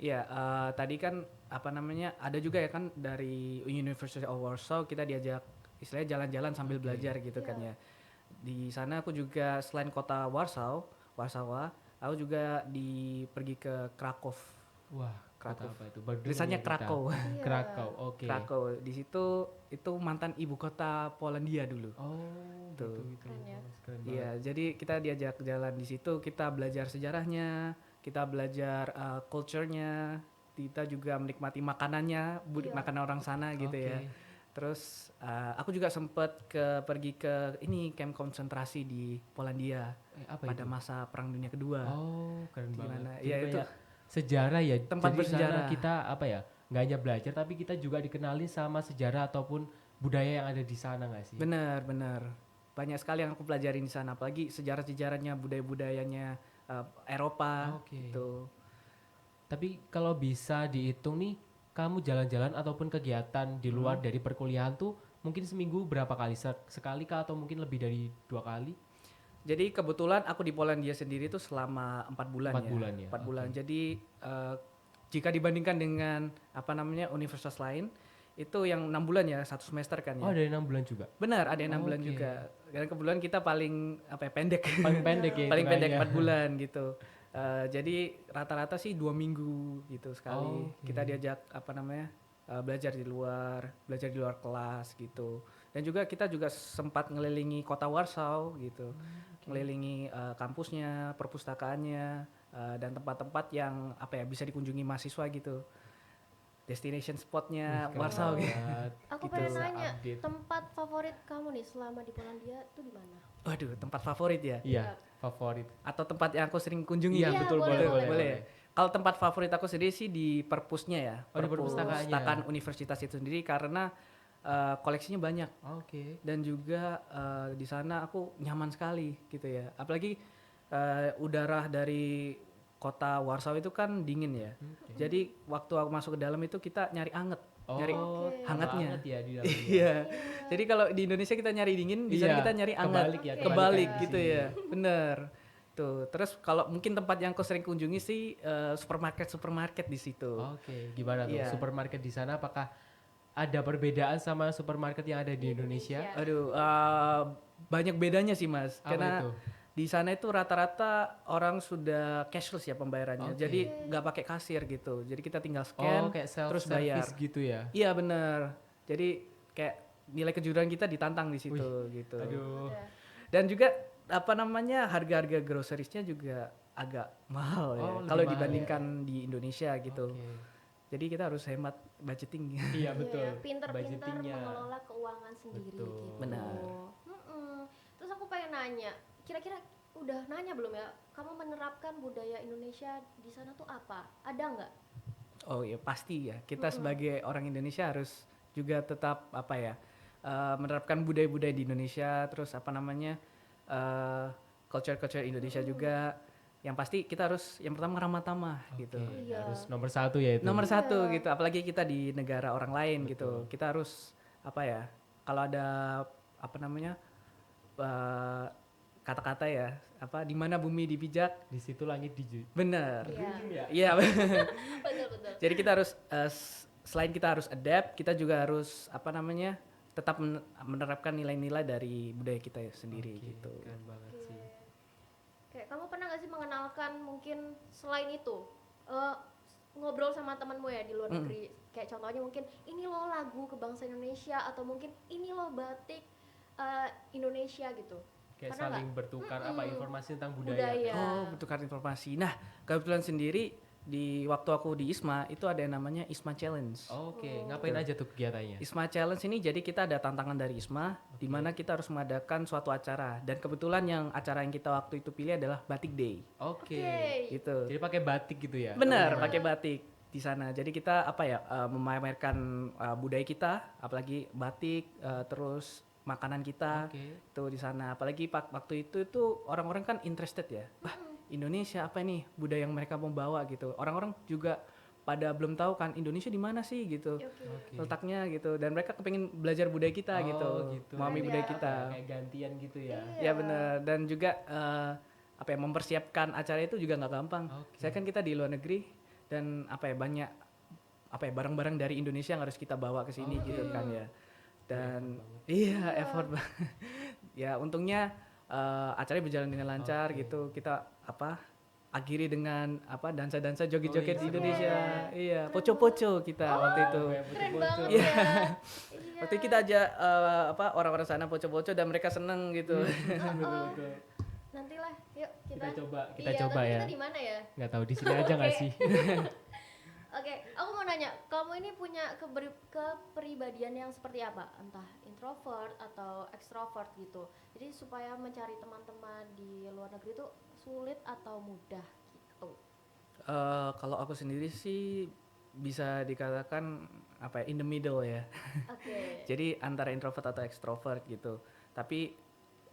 Iya, tadi kan apa namanya ada juga ya kan dari University of Warsaw kita diajak istilahnya jalan-jalan sambil belajar gitu kan ya. Di sana aku juga selain kota Warsawa, aku juga pergi ke Krakow. Wah, Krakow. Kota apa itu? Baru dengar Tulisannya ya kita. Krakow. Iya. Krakow, oke. Krakow. Di situ itu mantan ibu kota Polandia dulu. Oh, Tuh. gitu. Keren ya. Keren banget. Iya, jadi kita diajak jalan di situ, kita belajar sejarahnya, kita belajar culture-nya, kita juga menikmati makanannya, Iya. makanan orang sana gitu Oke. ya. Terus aku juga sempet pergi ke ini camp konsentrasi di Polandia Apa pada itu? masa Perang Dunia Kedua. Oh, keren banget. Gimana? Jadi Ya, itu banyak sejarah ya. tempat Jadi di sana bersejarah. kita apa ya? Nggak hanya belajar tapi kita juga dikenali sama sejarah ataupun budaya yang ada di sana nggak sih? Benar. Banyak sekali yang aku pelajarin di sana, apalagi sejarah-sejarahnya, budaya-budayanya Eropa Oke. gitu. Tapi kalau bisa dihitung nih, kamu jalan-jalan ataupun kegiatan di luar dari perkuliahan tuh mungkin seminggu berapa kali? Sekali kah atau mungkin lebih dari 2 kali? Jadi kebetulan aku di Polandia sendiri tuh selama 4 bulan 4 ya. bulan ya, 4 bulan. oke. Jadi jika dibandingkan dengan apa namanya universitas lain, itu yang 6 bulan ya, 1 semester kan Oh, ya. dari 6 bulan juga. Benar, ada yang 6 bulan Oke. juga. Karena kebetulan kita paling apa ya, pendek. Paling pendek ya Paling pendek hitungannya. 4 bulan gitu. Jadi rata-rata sih 2 minggu gitu sekali. Oke. Kita diajak apa namanya belajar di luar kelas gitu. Dan juga kita juga sempat ngelilingi kota Warsaw gitu, ngelilingi kampusnya, perpustakaannya, dan tempat-tempat yang apa ya bisa dikunjungi mahasiswa gitu. Destination spotnya Wih, keren Warsaw gitu. banget. Aku Gitu. pengen Bisa nanya, update. tempat favorit kamu nih selama di Polandia tuh di mana? Waduh, tempat favorit ya? Iya, favorit. Atau tempat yang aku sering kunjungi? Iya, Iya, betul, boleh, boleh, boleh. boleh. ya. Kalau tempat favorit aku sendiri sih di perpusnya ya. Oh, di perpustakaannya. Perpustakaan universitas itu sendiri karena koleksinya banyak Oke. dan juga di sana aku nyaman sekali gitu ya. Apalagi udara dari kota Warsaw itu kan dingin ya. Oke. Jadi waktu aku masuk ke dalam itu kita nyari anget. Nyari Oh, Oke. hangatnya. hangat ya di dalamnya. Iya. Jadi kalau di Indonesia kita nyari dingin, di sana Iya, kita nyari hangat. kebalik ya, Oke. Kebalik kebalikan gitu di sini. ya. Bener. Tuh. Terus kalau mungkin tempat yang aku sering kunjungi sih supermarket di situ. Oke, gimana tuh? Iya. Supermarket di sana apakah ada perbedaan sama supermarket yang ada di Indonesia? Aduh, banyak bedanya sih Mas. Apa Karena itu? di sana itu rata-rata orang sudah cashless ya pembayarannya. Oke. Jadi nggak pakai kasir gitu. Jadi kita tinggal Oh, scan kayak self terus bayar. service gitu ya. Iya bener. Jadi kayak nilai kejujuran kita ditantang di situ gitu. Aduh. Dan juga apa namanya harga-harga groceries-nya juga agak mahal ya. Oh, lebih Kalau mahal dibandingkan di Indonesia gitu. Oke. Jadi kita harus hemat budgeting. Iya, betul. Iya, pinter-pinter Budgetingnya. mengelola keuangan sendiri Betul. gitu. Benar. Terus aku pengen nanya, kira-kira udah nanya belum ya? Kamu menerapkan budaya Indonesia di sana tuh apa? Ada nggak? Oh iya pasti ya. Kita sebagai orang Indonesia harus juga tetap apa ya menerapkan budaya-budaya di Indonesia. Terus apa namanya culture-culture Indonesia juga. Yang pasti kita harus yang pertama ramah tamah gitu. Oke, Iya. harus nomor 1 ya itu. Nomor satu Iya. gitu. Apalagi kita di negara orang lain gitu. Kita harus apa ya? Kalau ada apa namanya kata-kata ya apa di mana bumi dipijak Di situ langit bener. Iya. Iya. Betul-betul. Jadi kita harus selain kita harus adapt, kita juga harus apa namanya tetap menerapkan nilai-nilai dari budaya kita ya sendiri Oke, gitu. Keren banget sih. Kayak kamu pernah nggak sih mengenalkan mungkin selain itu eh, ngobrol sama temanmu ya di luar negeri? Kayak contohnya mungkin ini loh lagu kebangsaan Indonesia atau mungkin ini loh batik Indonesia gitu. Kayak Pernah saling bertukar apa informasi tentang Budaya. budaya. Oh, bertukar informasi. Nah, kebetulan sendiri di waktu aku di ISMA itu ada yang namanya ISMA Challenge. Oke, ngapain aja tuh kegiatannya? ISMA Challenge ini jadi kita ada tantangan dari ISMA di mana kita harus mengadakan suatu acara dan kebetulan yang acara yang kita waktu itu pilih adalah Batik Day. Oke. Gitu. Jadi pakai batik gitu ya? Benar, pakai batik di sana. Jadi kita apa ya memamerkan budaya kita, apalagi batik, terus makanan kita Oke. itu di sana. Apalagi waktu itu orang-orang kan interested ya. Wah, Indonesia apa nih budaya yang mereka mau bawa gitu. Orang-orang juga pada belum tahu kan Indonesia di mana sih gitu. Oke. Oke. Letaknya gitu dan mereka kepengen belajar budaya kita Oh, gitu. gitu. Memahami Keren budaya ya. kita. Kayak gantian gitu ya? Ya benar dan juga apa ya mempersiapkan acara itu juga nggak gampang. Oke. Saya kan kita di luar negeri dan apa ya banyak apa ya barang-barang dari Indonesia yang harus kita bawa ke sini gitu kan ya. Dan iya effort banget. Ya untungnya acaranya berjalan dengan lancar Oke. gitu. Kita apa akhiri dengan apa dansa-dansa joget-joget Oh, di iya, Indonesia. seru. Iya, Keren poco-poco kita waktu itu. Oh, ya, Keren bocor-bocor. banget Iya. ya. Iya. Waktu itu kita aja apa orang-orang sana poco-poco dan mereka seneng gitu. Betul-betul. Nantilah, yuk Kita kita. kita Iya, coba tapi ya. kita di mana ya? Nggak tahu di sini aja nggak Oke. sih? Oke, aku mau nanya, kamu ini punya kepribadian yang seperti apa? Entah introvert atau extrovert gitu. Jadi supaya mencari teman-teman di luar negeri itu sulit atau mudah gitu. Kalau aku sendiri sih bisa dikatakan apa ya, in the middle ya. Oke. Jadi antara introvert atau extrovert gitu. Tapi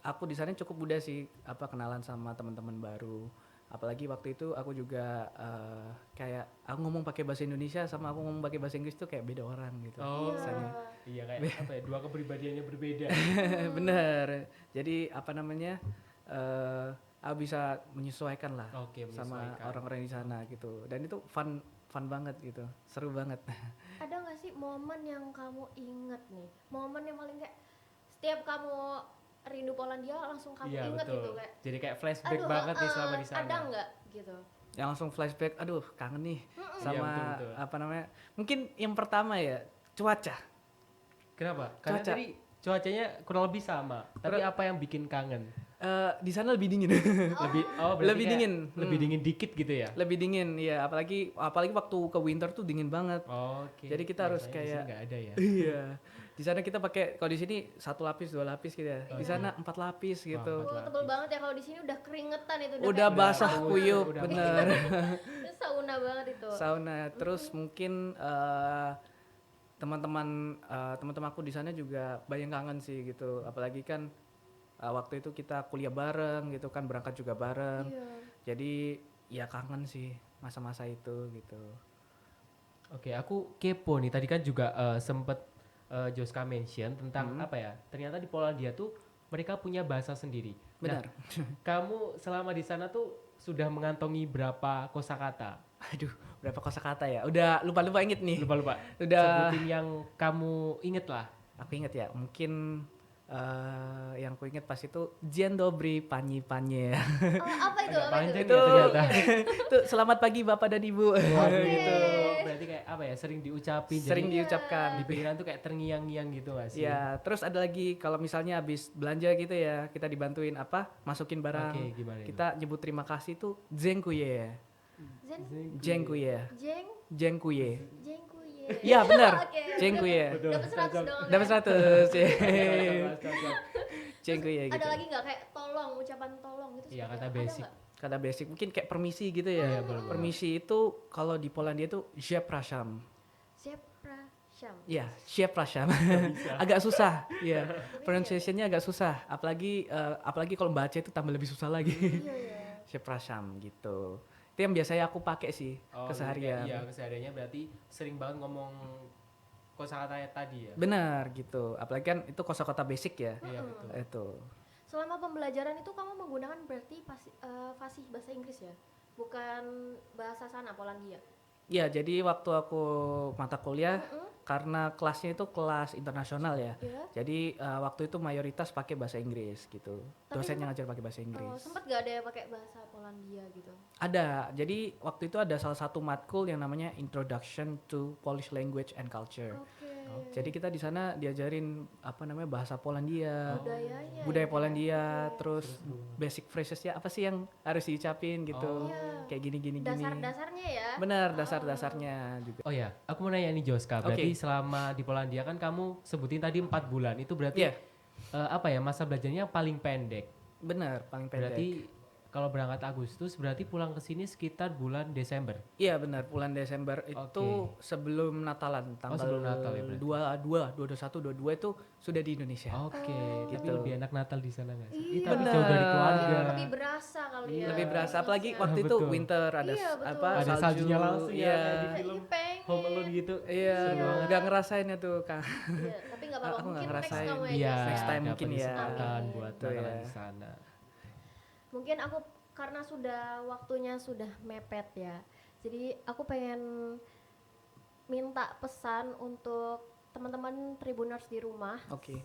aku di sana cukup mudah sih apa kenalan sama teman-teman baru. Apalagi waktu itu aku juga kayak aku ngomong pakai bahasa Indonesia sama aku ngomong pakai bahasa Inggris tuh kayak beda orang gitu. Oh, Rasanya. iya kayak apa ya? Dua kepribadiannya berbeda. Bener. Jadi apa namanya? Aku bisa menyesuaikan lah Oke, sama menyesuaikan. orang-orang di sana gitu. Dan itu fun banget gitu. Seru banget. Ada nggak sih momen yang kamu inget nih? Momen yang paling kayak setiap kamu rindu Polandia langsung kamu Iya, inget betul. gitu kayak. Jadi kayak flashback Aduh, banget nih selama di sana. ada nggak gitu? Yang langsung flashback, aduh kangen nih sama Iya, betul-betul. apa namanya? Mungkin yang pertama ya cuaca. Kenapa? Karena Cuaca. tadi cuacanya kurang lebih sama. Tapi apa yang bikin kangen? Di sana lebih dingin. Lebih berarti Lebih kayak dingin. Lebih dingin dikit gitu ya? Lebih dingin ya, apalagi waktu ke winter tuh dingin banget. Oke. Jadi kita harus Biasanya di sini kayak nggak ada ya. iya. Di sana kita pakai kalau di sini 1 lapis, 2 lapis gitu ya. Di sana 4 lapis gitu. Wah, Wah, tebel banget ya kalau di sini udah keringetan itu Udah kayak basah udah- kuyup, udah- bener. itu sauna banget itu. Sauna. Terus mungkin teman-teman aku di sana juga banyak kangen sih gitu. Apalagi kan waktu itu kita kuliah bareng gitu kan, berangkat juga bareng. Iya. Jadi ya kangen sih masa-masa itu gitu. Oke, aku kepo nih. Tadi kan juga sempet Joska mention tentang apa ya? Ternyata di Polandia tuh mereka punya bahasa sendiri. Nah, Benar. kamu selama di sana tuh sudah mengantongi berapa kosakata? Aduh, berapa kosakata ya? Udah lupa-lupa inget nih. Lupa-lupa. Udah Sebutin yang kamu inget lah. aku inget ya, mungkin yang aku inget pas itu Dzień dobry pani panie. Oh, apa itu? Apa Panjang itu? ya ternyata. Itu selamat pagi Bapak dan Ibu. Gitu. Berarti kayak apa ya? Sering diucapin. Sering Jadi diucapkan. di pikiran tuh kayak terngiang-ngiang gitu gak sih? Ya, terus ada lagi kalau misalnya habis belanja gitu ya, kita dibantuin apa? Masukin barang. Oke, gimana itu? Kita nyebut terima kasih tuh dziękuję. Zen, Dziękuję. jeng, Dziękuję. jengkuye. Iya, benar. Oke. Dziękuję. Betul. Dapat 100 dong. Dapat ya? 100. Cocok. Dziękuję gitu. Ada lagi nggak kayak tolong, ucapan tolong gitu? Iya, seperti kata apa? Ada basic. nggak? Kata basic mungkin kayak permisi gitu ya. Iya, benar-benar. Permisi itu kalau di Polandia tuh przepraszam. Przepraszam. Iya, przepraszam. Agak susah. Iya. Pronunciation-nya agak susah. Apalagi kalau baca itu tambah lebih susah lagi. Iya, iya. Przepraszam gitu. Itu yang biasanya aku pakai sih Oh, keseharian. Iya, kesehariannya berarti sering banget ngomong kosakata tadi ya. Benar gitu. Apalagi kan itu kosakata basic ya. Iya, betul. Itu. Selama pembelajaran itu kamu menggunakan berarti fasih bahasa Inggris ya? Bukan bahasa sana Polandia. Ya, jadi waktu aku mata kuliah karena kelasnya itu kelas internasional ya. Iya. Jadi waktu itu mayoritas pakai bahasa Inggris gitu. Tapi Dosen yang sempat- ngajar pakai bahasa Inggris. Sempat gak ada yang pakai bahasa Polandia gitu? Ada. Jadi waktu itu ada salah satu matkul yang namanya Introduction to Polish Language and Culture. Oke. Jadi kita di sana diajarin apa namanya bahasa Polandia, Budayanya. budaya ya? Polandia, terus basic phrases-nya apa sih yang harus diucapin gitu. Iya. Kayak gini. Dasar-dasarnya ya. Benar, dasar-dasarnya juga. Oh ya, aku mau nanya nih Joska. Berarti Oke. selama di Polandia kan kamu sebutin tadi 4 bulan. Itu berarti Iya. apa ya, masa belajarnya paling pendek. Benar, paling pendek. Berarti kalau berangkat Agustus berarti pulang ke sini sekitar bulan Desember. Iya benar, bulan Desember itu sebelum Natalan, tanggal sebelum Natal ya berarti. 21, 22 itu sudah di Indonesia. Oke, tapi gitu. lebih enak Natal di sana nggak sih? Iya. Kita jauh dari keluarga. Lebih berasa kali ya. Lebih berasa apalagi Bisa. waktu itu Betul. winter ada Iya, betul. apa Ada salju, saljunya langsung ya, iya. kayak di film Ih, pengen. Home Alone gitu. Iya, Seru banget. nggak ngerasain itu Kang. Iya, tapi nggak apa-apa. Aku nggak Mungkin next ngerasain. kamu ya. Iya, Jess, ya. Next time dapat mungkin ya. kesempatan Amin. buat Betul Natalan ya. di sana. Mungkin aku karena sudah waktunya sudah mepet ya. Jadi aku pengen minta pesan untuk teman-teman Tribuners di rumah. Oke.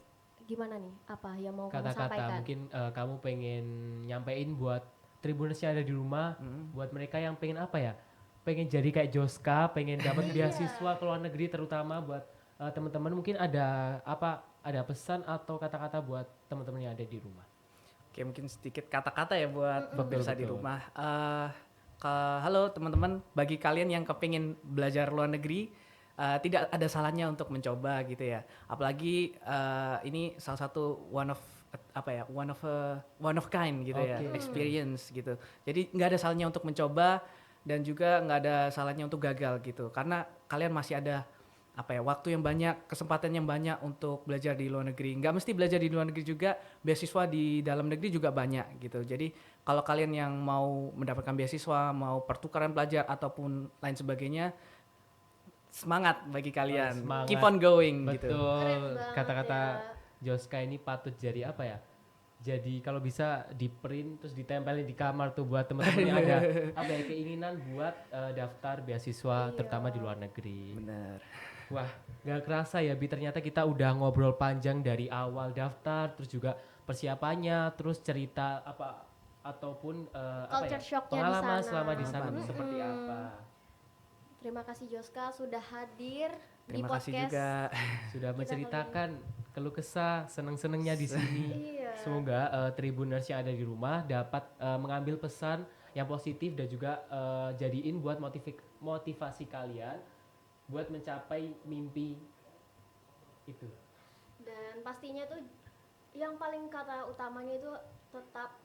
Gimana nih? Apa yang mau kamu Kata-kata sampaikan? mungkin kamu pengen nyampein buat Tribuners yang ada di rumah, buat mereka yang pengen apa ya, pengen jadi kayak Joska, pengen dapat beasiswa ke luar negeri, terutama buat teman-teman, mungkin ada pesan atau kata-kata buat teman-teman yang ada di rumah. Oke, mungkin sedikit kata-kata ya buat pemirsa di Betul. rumah. Halo teman-teman, bagi kalian yang kepingin belajar luar negeri, tidak ada salahnya untuk mencoba gitu ya. Apalagi ini salah satu one of kind gitu ya, Oke. experience gitu. Jadi nggak ada salahnya untuk mencoba dan juga nggak ada salahnya untuk gagal gitu. Karena kalian masih ada waktu yang banyak, kesempatan yang banyak untuk belajar di luar negeri. Nggak mesti belajar di luar negeri juga, beasiswa di dalam negeri juga banyak gitu. Jadi kalau kalian yang mau mendapatkan beasiswa, mau pertukaran pelajar ataupun lain sebagainya, semangat bagi kalian. Semangat. Keep on going gitu. Betul. Keren banget Kata-kata ya. Joska ini patut jadi apa ya? Jadi kalau bisa di print terus ditempelin di kamar tuh buat teman-teman yang ada keinginan buat daftar beasiswa terutama di luar negeri. Bener. Wah, gak kerasa ya Bi, ternyata kita udah ngobrol panjang dari awal daftar, terus juga persiapannya, terus cerita ataupun Culture shocknya di pengalaman sana. selama di sana tuh seperti apa. Terima kasih Joska sudah hadir di Terima kasih podcast. juga. Sudah menceritakan keluh kesah, seneng-senengnya di sini. Iya. Semoga Tribuners yang ada di rumah dapat mengambil pesan yang positif dan juga jadiin buat motivasi kalian buat mencapai mimpi itu. Dan pastinya tuh yang paling kata utamanya itu tetap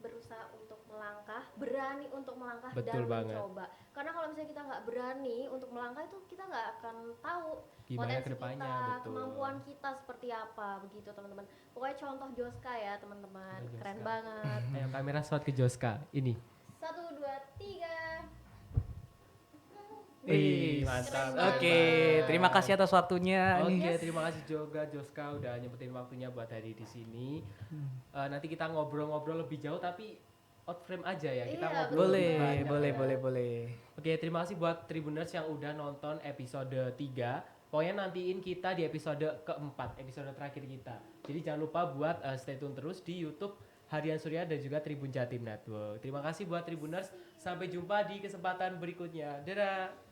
berusaha untuk melangkah, berani untuk melangkah Betul dan banget. mencoba. Karena kalau misalnya kita nggak berani untuk melangkah itu kita nggak akan tahu Gimana potensi kedepannya, kita, betul. kemampuan kita seperti apa begitu teman-teman. Pokoknya contoh Joska ya teman-teman, Contoh keren Joska. banget. Ayo kamera shot ke Joska. Ini. 1, 2, 3. Wih, mantap. Oke, terima kasih atas waktunya. Oke, Ini. terima kasih juga Joska udah nyempetin waktunya buat hari di sini. Nanti kita ngobrol-ngobrol lebih jauh tapi out frame aja ya. Kita Iya, ngobrol lebih Boleh, banyak boleh, ya. boleh. Oke, terima kasih buat Tribuners yang udah nonton episode 3. Pokoknya nantiin kita di episode keempat, episode terakhir kita. Jadi jangan lupa buat stay tune terus di YouTube Harian Surya dan juga Tribun Jatim Network. Terima kasih buat Tribuners. Sampai jumpa di kesempatan berikutnya. Dadah.